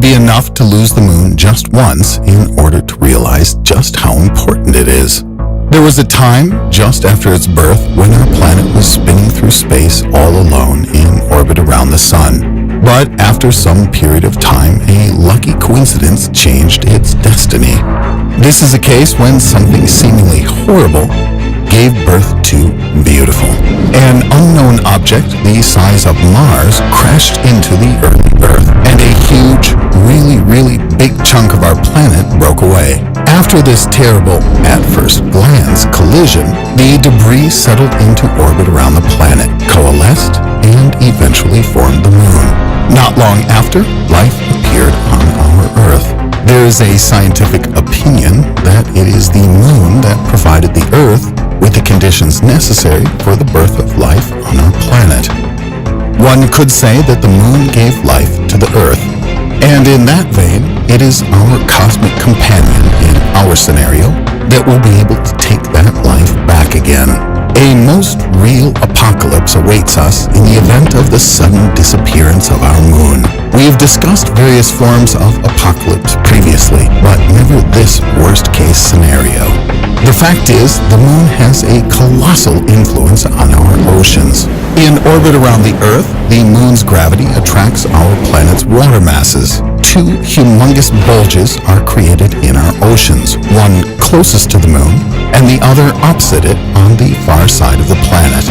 be enough to lose the moon just once in order to realize just how important it is. There was a time just after its birth when our planet was spinning through space all alone in orbit around the sun. But after some period of time, a lucky coincidence changed its destiny. This is a case when something seemingly horrible gave birth to beautiful. An unknown object the size of Mars crashed into the early Earth, and a huge, really big chunk of our planet broke away. After this terrible, at first glance, collision, the debris settled into orbit around the planet, coalesced, and eventually formed the moon. Not long after, life appeared on our Earth. There is a scientific opinion that it is the moon that provided the Earth with the conditions necessary for the birth of life on our planet. One could say that the moon gave life to the Earth, and in that vein, it is our cosmic companion in our scenario that will be able to take that life back again. A most real apocalypse awaits us in the event of the sudden disappearance of our moon. We have discussed various forms of apocalypse previously, but never this worst-case scenario. The fact is, the moon has a colossal influence on our oceans. In orbit around the Earth, the moon's gravity attracts our planet's water masses. Two humongous bulges are created in our oceans, one closest to the moon and the other opposite it on the far side of the planet.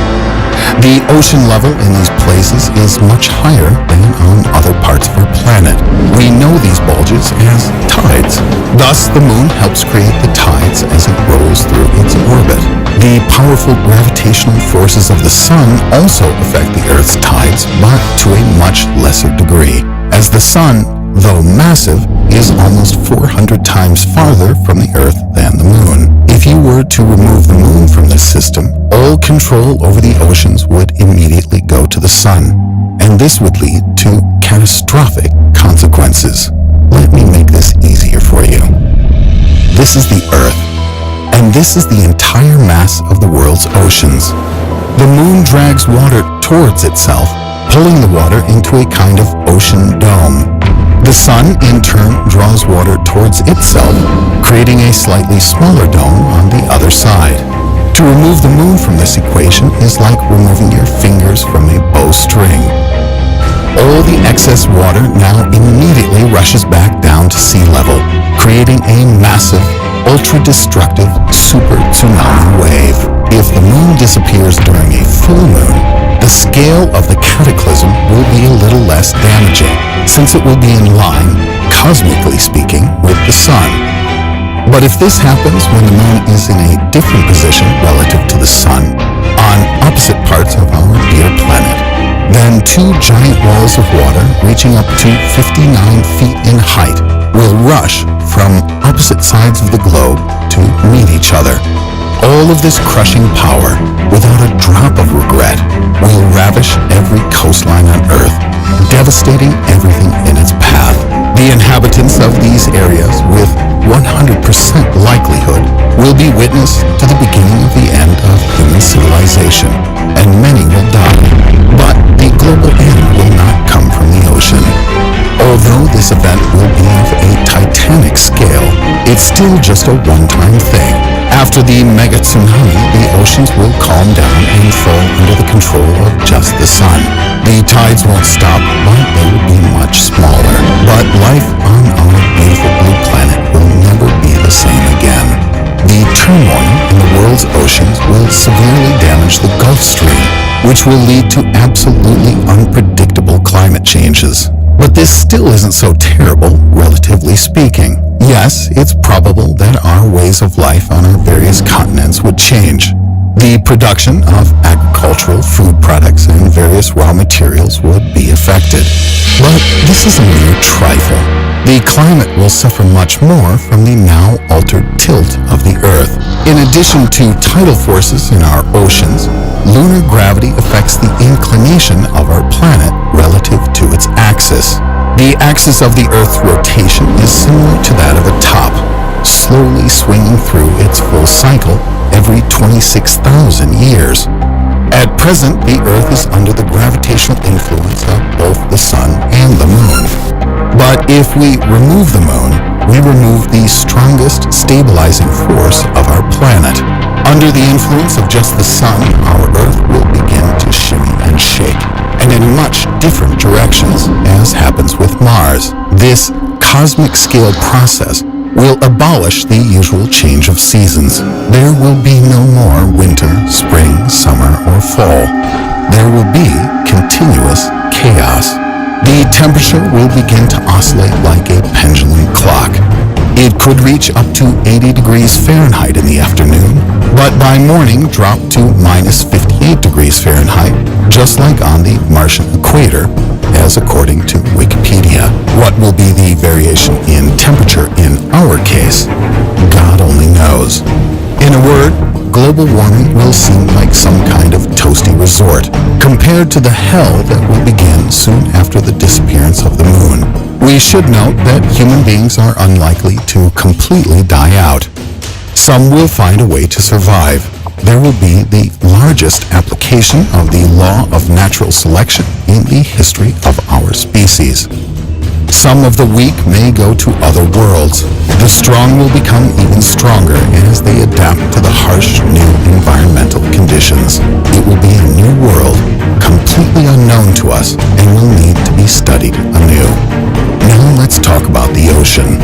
The ocean level in these places is much higher than on other parts of our planet. We know these bulges as tides. Thus, the moon helps create the tides as it rolls through its orbit. The powerful gravitational forces of the sun also affect the Earth's tides, but to a much lesser degree, as the sun, though massive, is almost 400 times farther from the Earth than the moon. If you were to remove the moon from this system, all control over the oceans would immediately go to the sun, and this would lead to catastrophic consequences. Let me make this easier for you. This is the Earth, and this is the entire mass of the world's oceans. The moon drags water towards itself, pulling the water into a kind of ocean dome. The sun, in turn, draws water towards itself, creating a slightly smaller dome on the other side. To remove the moon from this equation is like removing your fingers from a bowstring. All the excess water now immediately rushes back down to sea level, creating a massive, ultra-destructive super tsunami wave. If the moon disappears during a full moon, the scale of the cataclysm will be a little less damaging, since it will be in line, cosmically speaking, with the sun. But if this happens when the moon is in a different position relative to the sun, on opposite parts of our dear planet, then two giant walls of water reaching up to 59 feet in height will rush from opposite sides of the globe to meet each other. All of this crushing power, without a drop of regret, will ravish every coastline on Earth, devastating everything in its path. The inhabitants of these areas, with 100% likelihood, will be witness to the beginning of the end of human civilization, and many will die. But the global end will not come from the ocean. Although this event will be of a titanic scale, it's still just a one-time thing. After the mega tsunami, the oceans will calm down and fall under the control of just the sun. The tides won't stop, but they will be much smaller. But life on our beautiful blue planet will never be the same again. The turmoil in the world's oceans will severely damage the Gulf Stream, which will lead to absolutely unpredictable climate changes. But this still isn't so terrible, relatively speaking. Yes, it's probable that our ways of life on our various continents would change. The production of agricultural food products and various raw materials would be affected. But this is a mere trifle. The climate will suffer much more from the now altered tilt of the Earth. In addition to tidal forces in our oceans, lunar gravity affects the inclination of our planet relative to its axis. The axis of the Earth's rotation is similar to that of a top, slowly swinging through its full cycle every 26,000 years. At present, the Earth is under the gravitational influence of both the sun and the moon. But If we remove the moon, we remove the strongest stabilizing force of our planet. Under the influence of just the sun, our Earth will begin to shimmy and shake, and in much different directions, as happens with Mars. This cosmic scale process will abolish the usual change of seasons. There will be no more winter, spring, summer, or fall. There will be continuous chaos. The temperature will begin to oscillate like a pendulum clock. It could reach up to 80 degrees Fahrenheit in the afternoon, but by morning drop to minus 58 degrees Fahrenheit, just like on the Martian equator, as according to Wikipedia. What will be the variation in temperature in our case? God only knows. In a word, global warming will seem like some kind of toasty resort compared to the hell that will begin soon after the disappearance of the moon. We should note that human beings are unlikely to completely die out. Some will find a way to survive. There will be the largest application of the law of natural selection in the history of our species. Some of the weak may go to other worlds. The strong will become even stronger as they adapt to the harsh new environmental conditions. It will be a new world, completely unknown to us, and will need to be studied anew. Now let's talk about the ocean.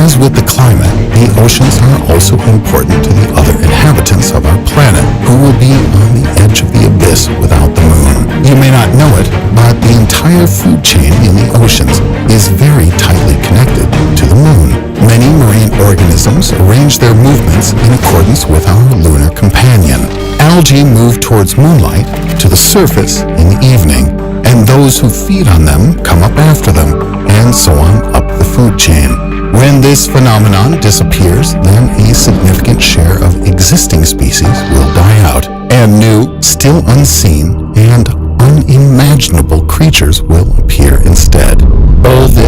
As with the climate, the oceans are also important to the other inhabitants of our planet, who will be on the edge of the abyss without the moon. You may not know it, but the entire food chain in the oceans is very tightly connected to the moon. Many marine organisms arrange their movements in accordance with our lunar companion. Algae move towards moonlight to the surface in the evening, and those who feed on them come up after them, and so on up the food chain. When this phenomenon disappears, then a significant share of existing species will die out, and new, still unseen, and unimaginable creatures will appear instead. All this